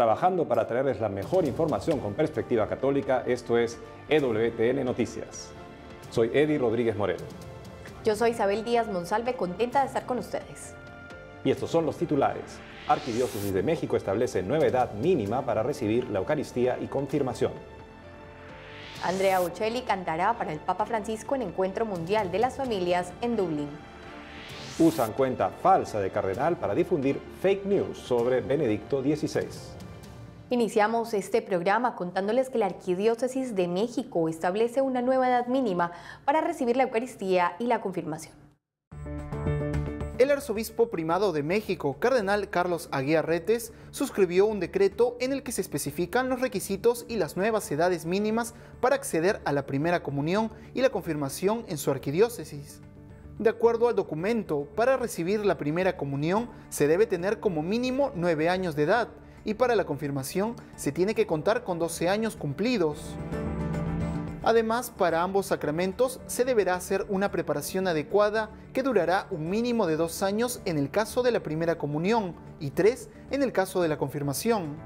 trabajando para traerles la mejor información con perspectiva católica. Esto es EWTN Noticias. Soy Eddie Rodríguez Moreno. Yo soy Isabel Díaz Monsalve, contenta de estar con ustedes. Y estos son los titulares. Arquidiócesis de México establece nueva edad mínima para recibir la Eucaristía y confirmación. Andrea Bocelli cantará para el Papa Francisco en Encuentro Mundial de las Familias en Dublín. Usan cuenta falsa de cardenal para difundir fake news sobre Benedicto XVI. Iniciamos este programa contándoles que la Arquidiócesis de México establece una nueva edad mínima para recibir la Eucaristía y la confirmación. El arzobispo primado de México, cardenal Carlos Aguiar Retes, suscribió un decreto en el que se especifican los requisitos y las nuevas edades mínimas para acceder a la primera comunión y la confirmación en su arquidiócesis. De acuerdo al documento, para recibir la primera comunión se debe tener como mínimo 9 años de edad y para la confirmación se tiene que contar con 12 años cumplidos. Además, para ambos sacramentos se deberá hacer una preparación adecuada que durará un mínimo de 2 años en el caso de la primera comunión y 3 en el caso de la confirmación.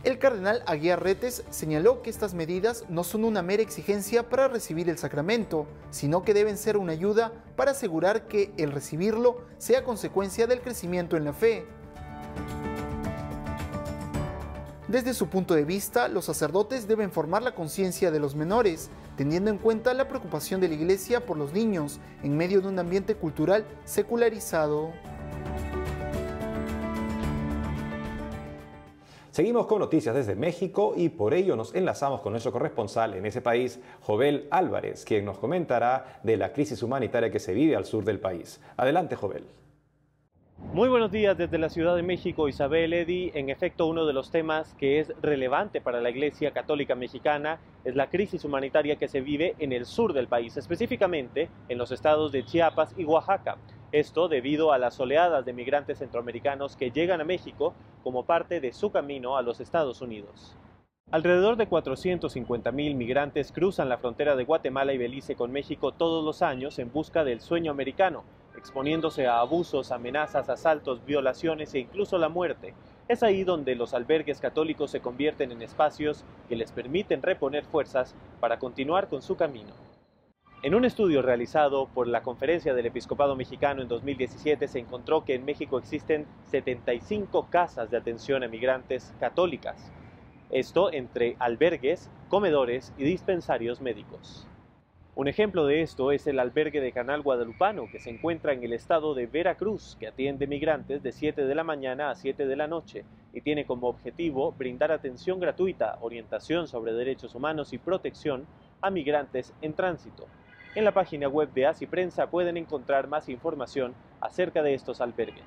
El cardenal Aguiar Retes señaló que estas medidas no son una mera exigencia para recibir el sacramento, sino que deben ser una ayuda para asegurar que el recibirlo sea consecuencia del crecimiento en la fe. Desde su punto de vista, los sacerdotes deben formar la conciencia de los menores, teniendo en cuenta la preocupación de la Iglesia por los niños en medio de un ambiente cultural secularizado. Seguimos con noticias desde México y por ello nos enlazamos con nuestro corresponsal en ese país, Jovel Álvarez, quien nos comentará de la crisis humanitaria que se vive al sur del país. Adelante, Jovel. Muy buenos días desde la Ciudad de México, Isabel, Eddy. En efecto, uno de los temas que es relevante para la Iglesia Católica Mexicana es la crisis humanitaria que se vive en el sur del país, específicamente en los estados de Chiapas y Oaxaca. Esto debido a las oleadas de migrantes centroamericanos que llegan a México como parte de su camino a los Estados Unidos. Alrededor de 450,000 migrantes cruzan la frontera de Guatemala y Belice con México todos los años en busca del sueño americano, exponiéndose a abusos, amenazas, asaltos, violaciones e incluso la muerte. Es ahí donde los albergues católicos se convierten en espacios que les permiten reponer fuerzas para continuar con su camino. En un estudio realizado por la Conferencia del Episcopado Mexicano en 2017 se encontró que en México existen 75 casas de atención a migrantes católicas. Esto entre albergues, comedores y dispensarios médicos. Un ejemplo de esto es el albergue de Canal Guadalupano, que se encuentra en el estado de Veracruz, que atiende migrantes de 7 de la mañana a 7 de la noche y tiene como objetivo brindar atención gratuita, orientación sobre derechos humanos y protección a migrantes en tránsito. En la página web de Así Prensa pueden encontrar más información acerca de estos albergues.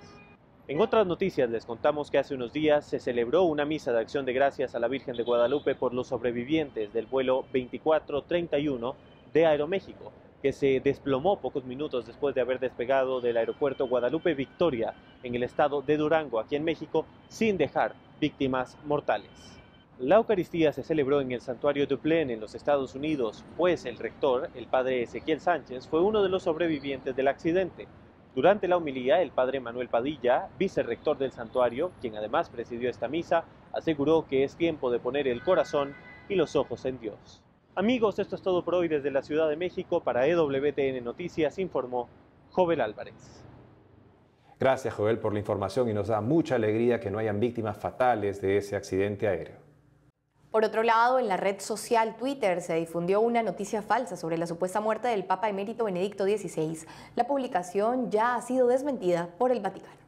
En otras noticias les contamos que hace unos días se celebró una misa de acción de gracias a la Virgen de Guadalupe por los sobrevivientes del vuelo 2431 de Aeroméxico, que se desplomó pocos minutos después de haber despegado del aeropuerto Guadalupe Victoria en el estado de Durango, aquí en México, sin dejar víctimas mortales. La Eucaristía se celebró en el santuario Duplin en los Estados Unidos, pues el rector, el padre Ezequiel Sánchez, fue uno de los sobrevivientes del accidente. Durante la homilía, el padre Manuel Padilla, vicerrector del santuario, quien además presidió esta misa, aseguró que es tiempo de poner el corazón y los ojos en Dios. Amigos, esto es todo por hoy desde la Ciudad de México. Para EWTN Noticias informó Jovel Álvarez. Gracias, Jovel, por la información y nos da mucha alegría que no hayan víctimas fatales de ese accidente aéreo. Por otro lado, en la red social Twitter se difundió una noticia falsa sobre la supuesta muerte del Papa emérito Benedicto XVI. La publicación ya ha sido desmentida por el Vaticano.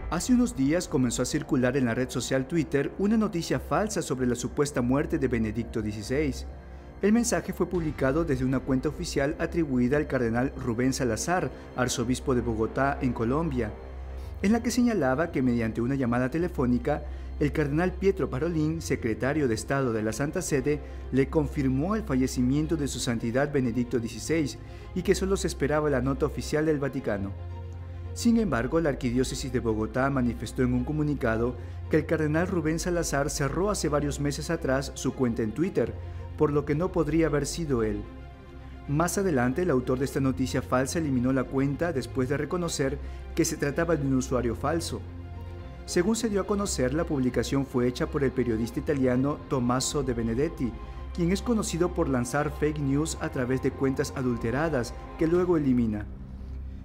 Hace unos días comenzó a circular en la red social Twitter una noticia falsa sobre la supuesta muerte de Benedicto XVI. El mensaje fue publicado desde una cuenta oficial atribuida al cardenal Rubén Salazar, arzobispo de Bogotá, en Colombia, en la que señalaba que mediante una llamada telefónica, el cardenal Pietro Parolin, secretario de Estado de la Santa Sede, le confirmó el fallecimiento de su santidad Benedicto XVI y que solo se esperaba la nota oficial del Vaticano. Sin embargo, la Arquidiócesis de Bogotá manifestó en un comunicado que el cardenal Rubén Salazar cerró hace varios meses atrás su cuenta en Twitter, por lo que no podría haber sido él. Más adelante, el autor de esta noticia falsa eliminó la cuenta después de reconocer que se trataba de un usuario falso. Según se dio a conocer, la publicación fue hecha por el periodista italiano Tommaso De Benedetti, quien es conocido por lanzar fake news a través de cuentas adulteradas que luego elimina.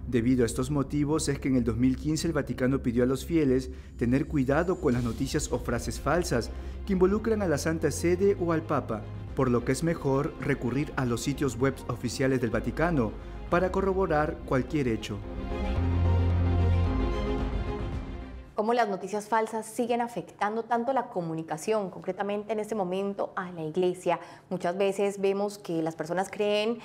Debido a estos motivos es que en el 2015 el Vaticano pidió a los fieles tener cuidado con las noticias o frases falsas que involucran a la Santa Sede o al Papa, por lo que es mejor recurrir a los sitios web oficiales del Vaticano para corroborar cualquier hecho. Cómo las noticias falsas siguen afectando tanto la comunicación, concretamente en este momento a la iglesia. Muchas veces vemos que las personas creen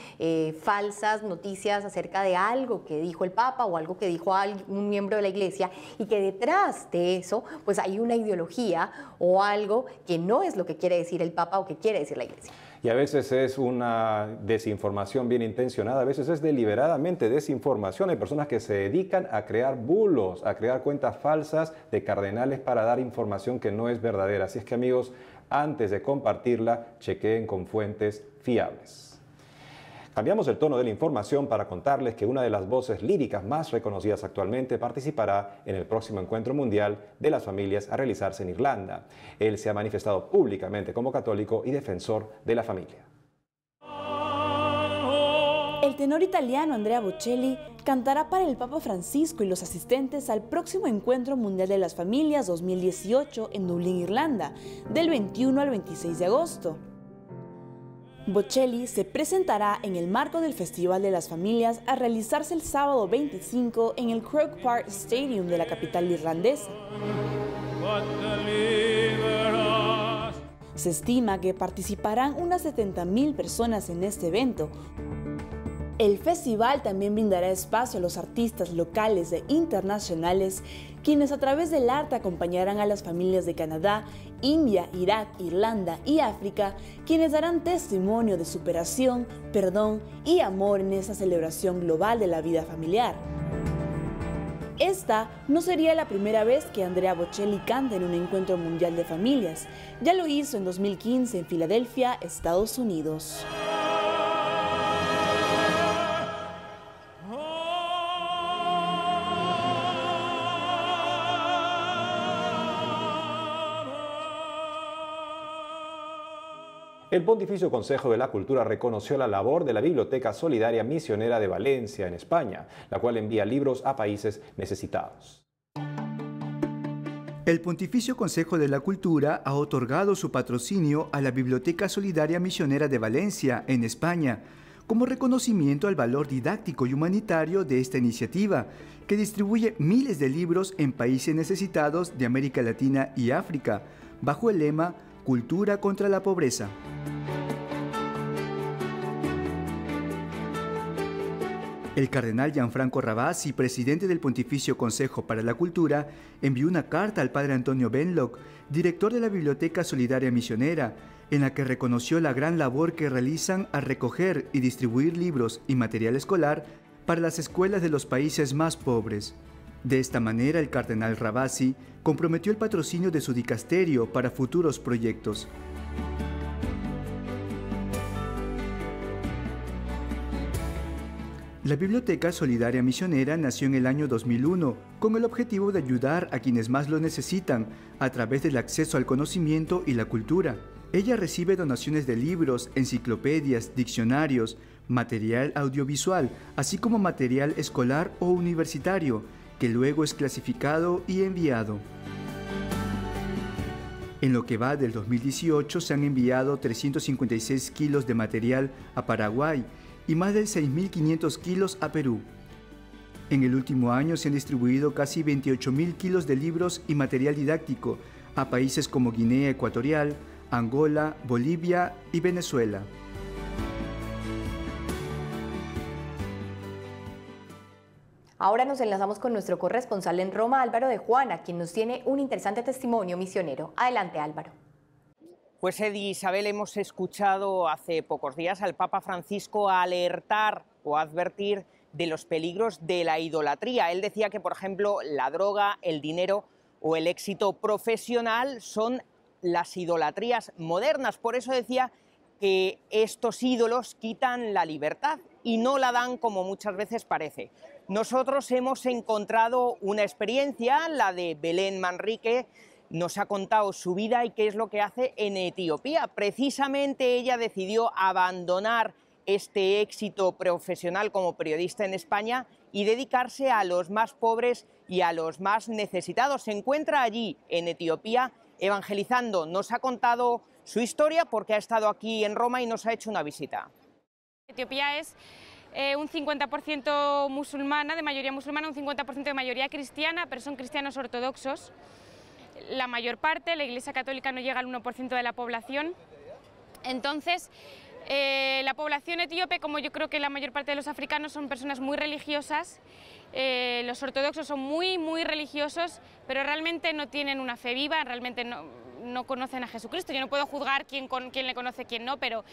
falsas noticias acerca de algo que dijo el Papa o algo que dijo un miembro de la iglesia, y que detrás de eso pues hay una ideología o algo que no es lo que quiere decir el Papa o que quiere decir la iglesia. Y a veces es una desinformación bien intencionada, a veces es deliberadamente desinformación. Hay personas que se dedican a crear bulos, a crear cuentas falsas de cardenales para dar información que no es verdadera. Así es que, amigos, antes de compartirla, chequeen con fuentes fiables. Cambiamos el tono de la información para contarles que una de las voces líricas más reconocidas actualmente participará en el próximo Encuentro Mundial de las Familias a realizarse en Irlanda. Él se ha manifestado públicamente como católico y defensor de la familia. El tenor italiano Andrea Bocelli cantará para el Papa Francisco y los asistentes al próximo Encuentro Mundial de las Familias 2018 en Dublín, Irlanda, del 21 al 26 de agosto. Bocelli se presentará en el marco del Festival de las Familias a realizarse el sábado 25 en el Croke Park Stadium de la capital irlandesa. Se estima que participarán unas 70.000 personas en este evento. El festival también brindará espacio a los artistas locales e internacionales, quienes a través del arte acompañarán a las familias de Canadá, India, Irak, Irlanda y África, quienes darán testimonio de superación, perdón y amor en esta celebración global de la vida familiar. Esta no sería la primera vez que Andrea Bocelli canta en un encuentro mundial de familias. Ya lo hizo en 2015 en Filadelfia, Estados Unidos. El Pontificio Consejo de la Cultura reconoció la labor de la Biblioteca Solidaria Misionera de Valencia, en España, la cual envía libros a países necesitados. El Pontificio Consejo de la Cultura ha otorgado su patrocinio a la Biblioteca Solidaria Misionera de Valencia, en España, como reconocimiento al valor didáctico y humanitario de esta iniciativa, que distribuye miles de libros en países necesitados de América Latina y África, bajo el lema Cultura contra la Pobreza. El cardenal Gianfranco Ravasi, presidente del Pontificio Consejo para la Cultura, envió una carta al padre Antonio Benlock, director de la Biblioteca Solidaria Misionera, en la que reconoció la gran labor que realizan al recoger y distribuir libros y material escolar para las escuelas de los países más pobres. De esta manera, el cardenal Ravasi comprometió el patrocinio de su dicasterio para futuros proyectos. La Biblioteca Solidaria Misionera nació en el año 2001 con el objetivo de ayudar a quienes más lo necesitan a través del acceso al conocimiento y la cultura. Ella recibe donaciones de libros, enciclopedias, diccionarios, material audiovisual, así como material escolar o universitario, que luego es clasificado y enviado. En lo que va del 2018 se han enviado 356 kilos de material a Paraguay y más de 6.500 kilos a Perú. En el último año se han distribuido casi 28.000 kilos de libros y material didáctico a países como Guinea Ecuatorial, Angola, Bolivia y Venezuela. Ahora nos enlazamos con nuestro corresponsal en Roma, Álvaro de Juana, quien nos tiene un interesante testimonio misionero. Adelante, Álvaro. Pues Isabel, hemos escuchado hace pocos días al Papa Francisco alertar o advertir de los peligros de la idolatría. Él decía que, por ejemplo, la droga, el dinero o el éxito profesional son las idolatrías modernas. Por eso decía que estos ídolos quitan la libertad y no la dan como muchas veces parece. nosotros hemos encontrado una experiencia, la de Belén Manrique. Nos ha contado su vida y qué es lo que hace en Etiopía. Precisamente ella decidió abandonar este éxito profesional como periodista en España y dedicarse a los más pobres y a los más necesitados. Se encuentra allí, en Etiopía, evangelizando. Nos ha contado su historia porque ha estado aquí en Roma y nos ha hecho una visita. Etiopía es un 50% musulmana, de mayoría musulmana, un 50% de mayoría cristiana, pero son cristianos ortodoxos. La mayor parte, la Iglesia Católica no llega al 1% de la población. Entonces, la población etíope, como yo creo que la mayor parte de los africanos, son personas muy religiosas. Los ortodoxos son muy religiosos, pero realmente no tienen una fe viva, realmente no conocen a Jesucristo. Yo no puedo juzgar quién le conoce, quién no, pero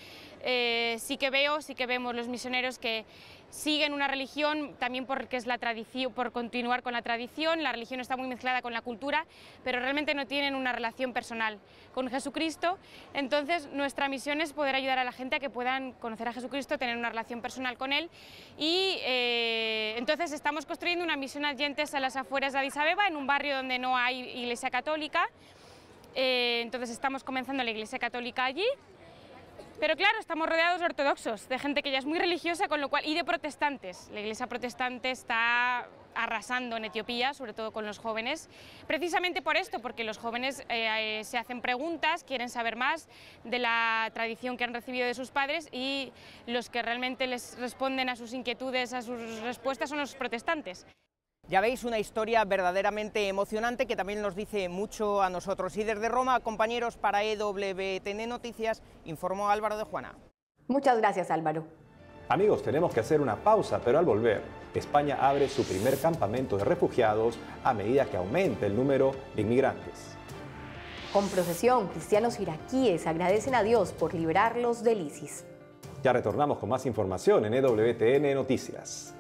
sí que vemos los misioneros que siguen una religión, también porque es la tradición, por continuar con la tradición. La religión está muy mezclada con la cultura, pero realmente no tienen una relación personal con Jesucristo. Entonces, nuestra misión es poder ayudar a la gente a que puedan conocer a Jesucristo, tener una relación personal con Él. Y entonces estamos construyendo una misión adyentes a las afueras de Addis Abeba, en un barrio donde no hay Iglesia Católica. Entonces estamos comenzando la Iglesia Católica allí. Pero claro, estamos rodeados de ortodoxos, de gente que ya es muy religiosa, con lo cual, y de protestantes. La Iglesia protestante está arrasando en Etiopía, sobre todo con los jóvenes, precisamente por esto, porque los jóvenes se hacen preguntas, quieren saber más de la tradición que han recibido de sus padres, y los que realmente les responden a sus inquietudes, a sus respuestas, son los protestantes. Ya veis, una historia verdaderamente emocionante que también nos dice mucho a nosotros. Y desde Roma, compañeros, para EWTN Noticias, informó Álvaro de Juana. Muchas gracias, Álvaro. Amigos, tenemos que hacer una pausa, pero al volver, España abre su primer campamento de refugiados a medida que aumenta el número de inmigrantes. Con procesión, cristianos iraquíes agradecen a Dios por liberarlos del ISIS. Ya retornamos con más información en EWTN Noticias.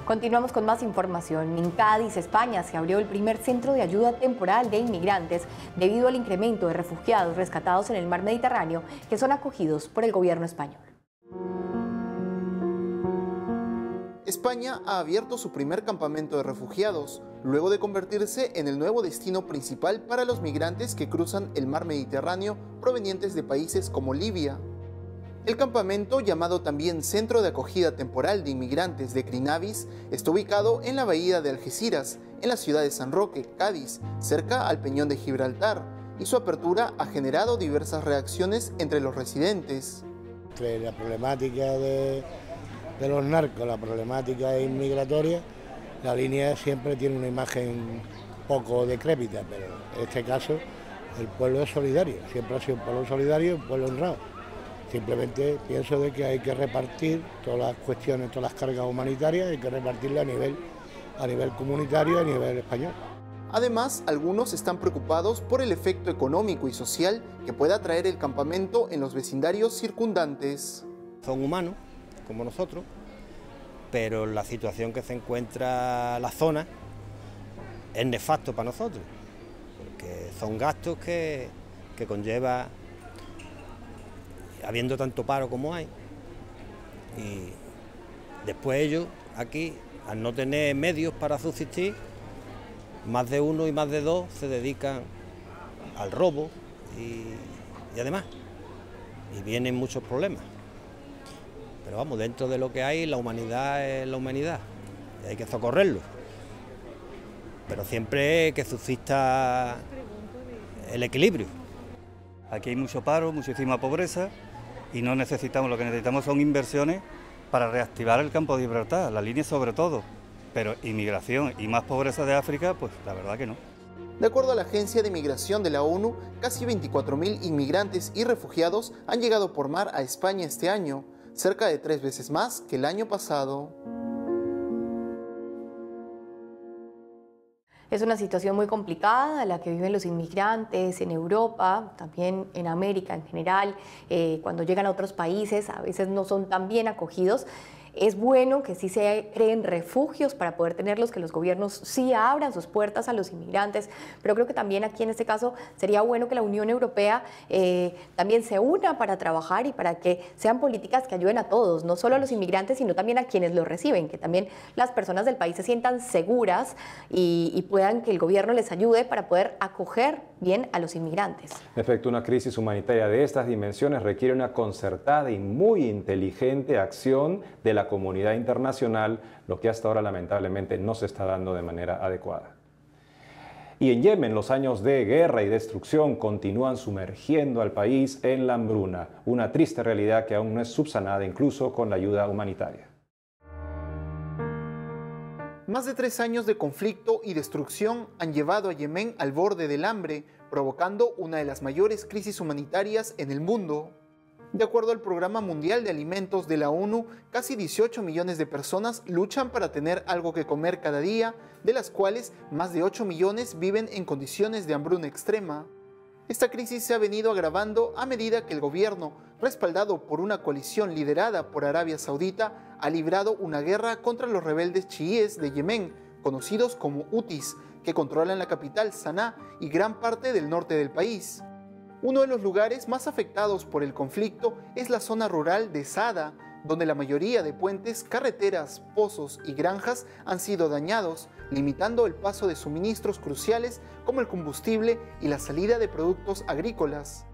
Continuamos con más información. En Cádiz, España, se abrió el primer centro de ayuda temporal de inmigrantes debido al incremento de refugiados rescatados en el mar Mediterráneo que son acogidos por el gobierno español. España ha abierto su primer campamento de refugiados, luego de convertirse en el nuevo destino principal para los migrantes que cruzan el mar Mediterráneo provenientes de países como Libia. El campamento, llamado también Centro de Acogida Temporal de Inmigrantes de Crinavis, está ubicado en la bahía de Algeciras, en la ciudad de San Roque, Cádiz, cerca al Peñón de Gibraltar, y su apertura ha generado diversas reacciones entre los residentes. Entre la problemática de los narcos, la problemática inmigratoria, la línea siempre tiene una imagen poco decrépita, pero en este caso el pueblo es solidario, siempre ha sido un pueblo solidario, un pueblo honrado. Simplemente pienso de que hay que repartir todas las cuestiones, todas las cargas humanitarias, hay que repartirlas a nivel comunitario y a nivel español. Además, algunos están preocupados por el efecto económico y social que pueda traer el campamento en los vecindarios circundantes. Son humanos, como nosotros, pero la situación que se encuentra la zona es nefasto para nosotros, porque son gastos que conlleva, habiendo tanto paro como hay, y después ellos aquí, al no tener medios para subsistir, más de uno y más de dos se dedican al robo y además, y vienen muchos problemas. Pero vamos, dentro de lo que hay, la humanidad es la humanidad, y hay que socorrerlo. Pero siempre que subsista el equilibrio. Aquí hay mucho paro, muchísima pobreza, y no necesitamos, lo que necesitamos son inversiones para reactivar el campo de Gibraltar, la línea sobre todo, pero inmigración y más pobreza de África, pues la verdad que no. De acuerdo a la Agencia de Migración de la ONU, casi 24.000 inmigrantes y refugiados han llegado por mar a España este año, cerca de 3 veces más que el año pasado. Es una situación muy complicada la que viven los inmigrantes en Europa, también en América en general. Cuando llegan a otros países a veces no son tan bien acogidos. Es bueno que sí se creen refugios para poder tenerlos, que los gobiernos sí abran sus puertas a los inmigrantes, pero creo que también aquí en este caso sería bueno que la Unión Europea también se una para trabajar y para que sean políticas que ayuden a todos, no solo a los inmigrantes, sino también a quienes los reciben, que también las personas del país se sientan seguras y puedan que el gobierno les ayude para poder acoger bien a los inmigrantes. En efecto, una crisis humanitaria de estas dimensiones requiere una concertada y muy inteligente acción de la comunidad internacional, lo que hasta ahora lamentablemente no se está dando de manera adecuada. Y en Yemen, los años de guerra y destrucción continúan sumergiendo al país en la hambruna, una triste realidad que aún no es subsanada incluso con la ayuda humanitaria. Más de 3 años de conflicto y destrucción han llevado a Yemen al borde del hambre, provocando una de las mayores crisis humanitarias en el mundo. De acuerdo al Programa Mundial de Alimentos de la ONU, casi 18 millones de personas luchan para tener algo que comer cada día, de las cuales más de 8 millones viven en condiciones de hambruna extrema. Esta crisis se ha venido agravando a medida que el gobierno, respaldado por una coalición liderada por Arabia Saudita, ha librado una guerra contra los rebeldes chiíes de Yemen, conocidos como hutis, que controlan la capital Saná y gran parte del norte del país. Uno de los lugares más afectados por el conflicto es la zona rural de Saada, donde la mayoría de puentes, carreteras, pozos y granjas han sido dañados, limitando el paso de suministros cruciales como el combustible y la salida de productos agrícolas.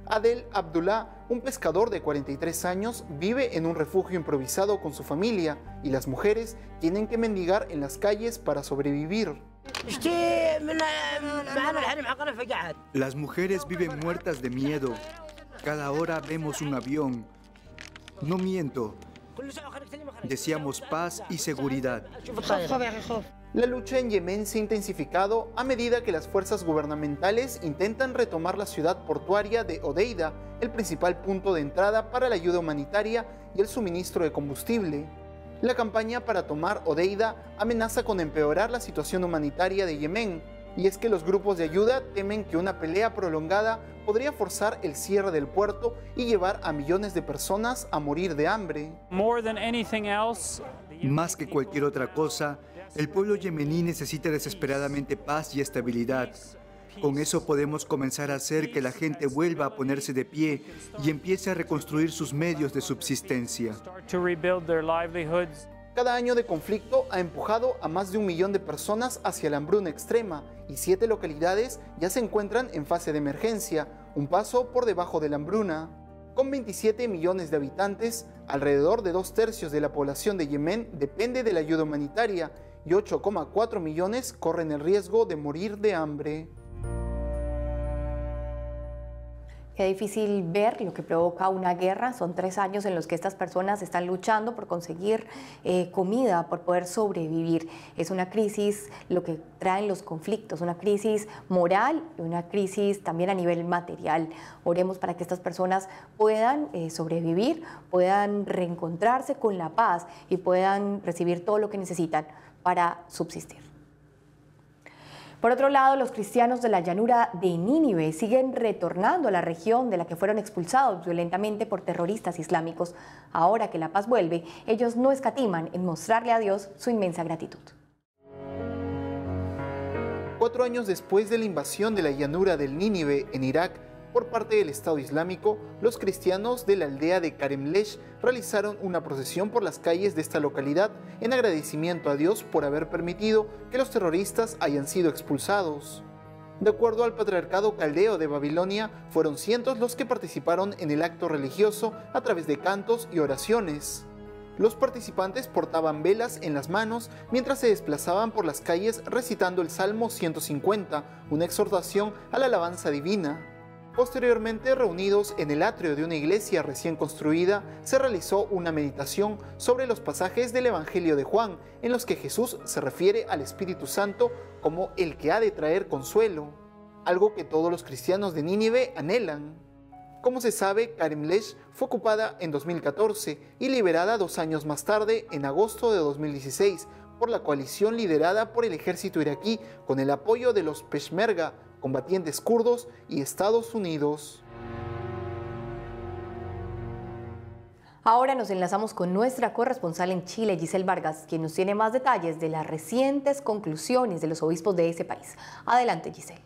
Adel Abdullah, un pescador de 43 años, vive en un refugio improvisado con su familia y las mujeres tienen que mendigar en las calles para sobrevivir. Las mujeres viven muertas de miedo. Cada hora vemos un avión. No miento. Deseamos paz y seguridad. La lucha en Yemen se ha intensificado a medida que las fuerzas gubernamentales intentan retomar la ciudad portuaria de Hodeida, el principal punto de entrada para la ayuda humanitaria y el suministro de combustible. La campaña para tomar Hodeida amenaza con empeorar la situación humanitaria de Yemen, y es que los grupos de ayuda temen que una pelea prolongada podría forzar el cierre del puerto y llevar a millones de personas a morir de hambre. Más que cualquier otra cosa, el pueblo yemení necesita desesperadamente paz y estabilidad. Con eso podemos comenzar a hacer que la gente vuelva a ponerse de pie y empiece a reconstruir sus medios de subsistencia. Cada año de conflicto ha empujado a más de 1 millón de personas hacia la hambruna extrema y 7 localidades ya se encuentran en fase de emergencia, un paso por debajo de la hambruna. Con 27 millones de habitantes, alrededor de 2/3 de la población de Yemen depende de la ayuda humanitaria y 8,4 millones corren el riesgo de morir de hambre. Qué difícil ver lo que provoca una guerra. Son 3 años en los que estas personas están luchando por conseguir comida, por poder sobrevivir. Es una crisis lo que traen los conflictos, una crisis moral y una crisis también a nivel material. Oremos para que estas personas puedan sobrevivir, puedan reencontrarse con la paz y puedan recibir todo lo que necesitan para subsistir. Por otro lado, los cristianos de la llanura de Nínive siguen retornando a la región de la que fueron expulsados violentamente por terroristas islámicos. Ahora que la paz vuelve, ellos no escatiman en mostrarle a Dios su inmensa gratitud. 4 años después de la invasión de la llanura del Nínive en Irak por parte del Estado Islámico, los cristianos de la aldea de Karemlesh realizaron una procesión por las calles de esta localidad en agradecimiento a Dios por haber permitido que los terroristas hayan sido expulsados. De acuerdo al patriarcado caldeo de Babilonia, fueron cientos los que participaron en el acto religioso a través de cantos y oraciones. Los participantes portaban velas en las manos mientras se desplazaban por las calles recitando el Salmo 150, una exhortación a la alabanza divina. Posteriormente, reunidos en el atrio de una iglesia recién construida, se realizó una meditación sobre los pasajes del Evangelio de Juan, en los que Jesús se refiere al Espíritu Santo como el que ha de traer consuelo, algo que todos los cristianos de Nínive anhelan. Como se sabe, Karemlesh fue ocupada en 2014 y liberada 2 años más tarde, en agosto de 2016, por la coalición liderada por el ejército iraquí con el apoyo de los Peshmerga, combatientes kurdos y Estados Unidos. Ahora nos enlazamos con nuestra corresponsal en Chile, Giselle Vargas, quien nos tiene más detalles de las recientes conclusiones de los obispos de ese país. Adelante, Giselle.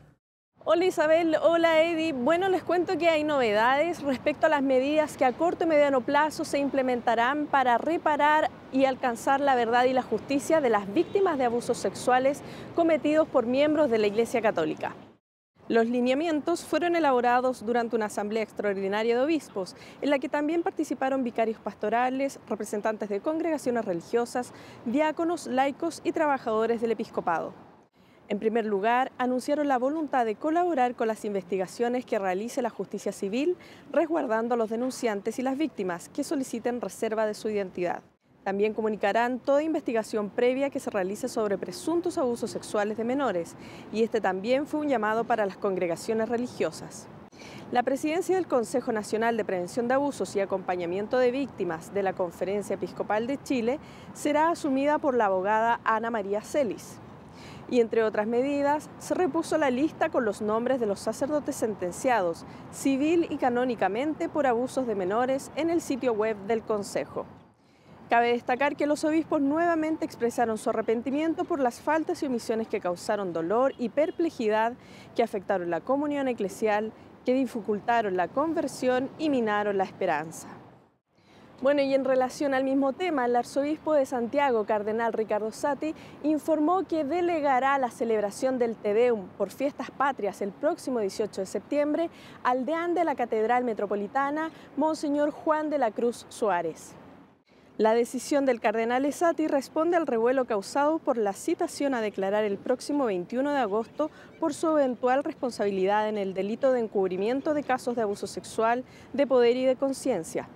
Hola Isabel, hola Eddie. Bueno, les cuento que hay novedades respecto a las medidas que a corto y mediano plazo se implementarán para reparar y alcanzar la verdad y la justicia de las víctimas de abusos sexuales cometidos por miembros de la Iglesia Católica. Los lineamientos fueron elaborados durante una asamblea extraordinaria de obispos, en la que también participaron vicarios pastorales, representantes de congregaciones religiosas, diáconos, laicos y trabajadores del episcopado. En primer lugar, anunciaron la voluntad de colaborar con las investigaciones que realice la justicia civil, resguardando a los denunciantes y las víctimas que soliciten reserva de su identidad. También comunicarán toda investigación previa que se realice sobre presuntos abusos sexuales de menores, y este también fue un llamado para las congregaciones religiosas. La presidencia del Consejo Nacional de Prevención de Abusos y Acompañamiento de Víctimas de la Conferencia Episcopal de Chile será asumida por la abogada Ana María Celis. Y entre otras medidas, se repuso la lista con los nombres de los sacerdotes sentenciados, civil y canónicamente, por abusos de menores en el sitio web del Consejo. Cabe destacar que los obispos nuevamente expresaron su arrepentimiento por las faltas y omisiones que causaron dolor y perplejidad, que afectaron la comunión eclesial, que dificultaron la conversión y minaron la esperanza. Bueno, y en relación al mismo tema, el arzobispo de Santiago, cardenal Ricardo Sati, informó que delegará la celebración del Te Deum por Fiestas Patrias el próximo 18 de septiembre al deán de la Catedral Metropolitana, Monseñor Juan de la Cruz Suárez. La decisión del cardenal Sati responde al revuelo causado por la citación a declarar el próximo 21 de agosto por su eventual responsabilidad en el delito de encubrimiento de casos de abuso sexual, de poder y de conciencia.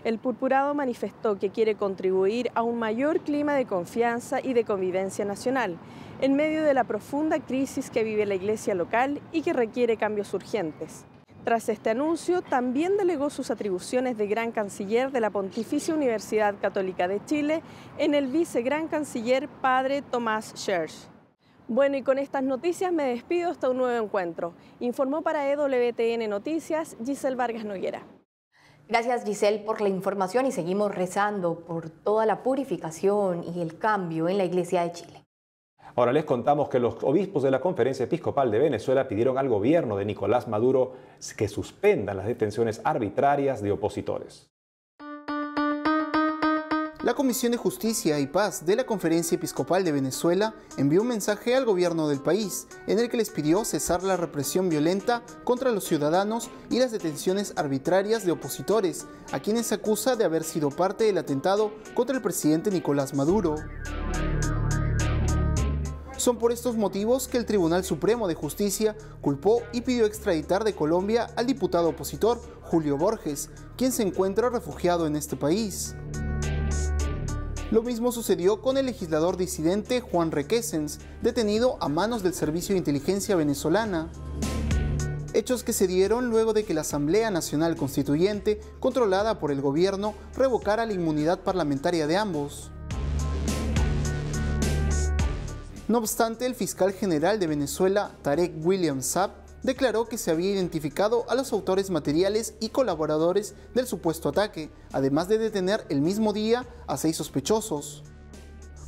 El purpurado manifestó que quiere contribuir a un mayor clima de confianza y de convivencia nacional, en medio de la profunda crisis que vive la Iglesia local y que requiere cambios urgentes. Tras este anuncio, también delegó sus atribuciones de Gran Canciller de la Pontificia Universidad Católica de Chile en el vicegran canciller Padre Tomás Scherch. Bueno, y con estas noticias me despido hasta un nuevo encuentro. Informó para EWTN Noticias, Giselle Vargas Noguera. Gracias, Giselle, por la información, y seguimos rezando por toda la purificación y el cambio en la Iglesia de Chile. Ahora les contamos que los obispos de la Conferencia Episcopal de Venezuela pidieron al gobierno de Nicolás Maduro que suspendan las detenciones arbitrarias de opositores. La Comisión de Justicia y Paz de la Conferencia Episcopal de Venezuela envió un mensaje al gobierno del país en el que les pidió cesar la represión violenta contra los ciudadanos y las detenciones arbitrarias de opositores, a quienes se acusa de haber sido parte del atentado contra el presidente Nicolás Maduro. Son por estos motivos que el Tribunal Supremo de Justicia culpó y pidió extraditar de Colombia al diputado opositor Julio Borges, quien se encuentra refugiado en este país. Lo mismo sucedió con el legislador disidente Juan Requesens, detenido a manos del Servicio de Inteligencia venezolana. Hechos que se dieron luego de que la Asamblea Nacional Constituyente, controlada por el gobierno, revocara la inmunidad parlamentaria de ambos. No obstante, el fiscal general de Venezuela, Tarek William Saab, declaró que se había identificado a los autores materiales y colaboradores del supuesto ataque, además de detener el mismo día a 6 sospechosos.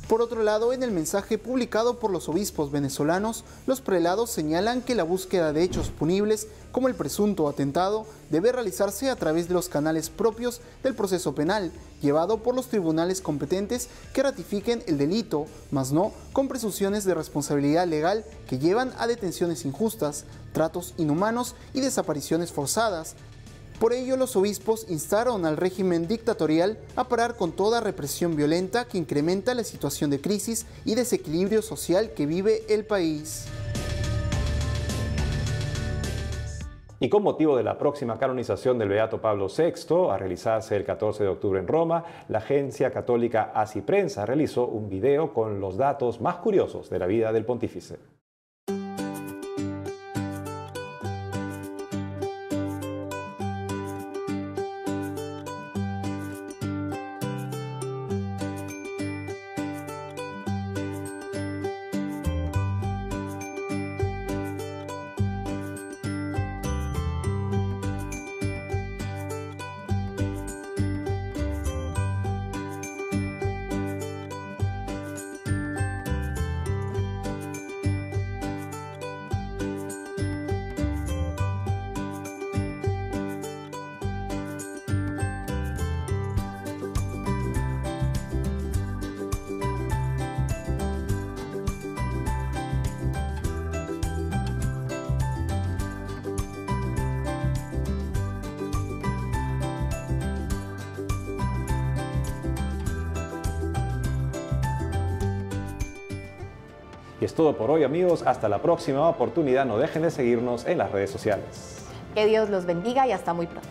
Por otro lado, en el mensaje publicado por los obispos venezolanos, los prelados señalan que la búsqueda de hechos punibles, como el presunto atentado, debe realizarse a través de los canales propios del proceso penal, llevado por los tribunales competentes que ratifiquen el delito, mas no con presunciones de responsabilidad legal que llevan a detenciones injustas, tratos inhumanos y desapariciones forzadas. Por ello, los obispos instaron al régimen dictatorial a parar con toda represión violenta que incrementa la situación de crisis y desequilibrio social que vive el país. Y con motivo de la próxima canonización del Beato Pablo VI, a realizarse el 14 de octubre en Roma, la agencia católica Así Prensa realizó un video con los datos más curiosos de la vida del pontífice. Y es todo por hoy, amigos. Hasta la próxima oportunidad. No dejen de seguirnos en las redes sociales. Que Dios los bendiga y hasta muy pronto.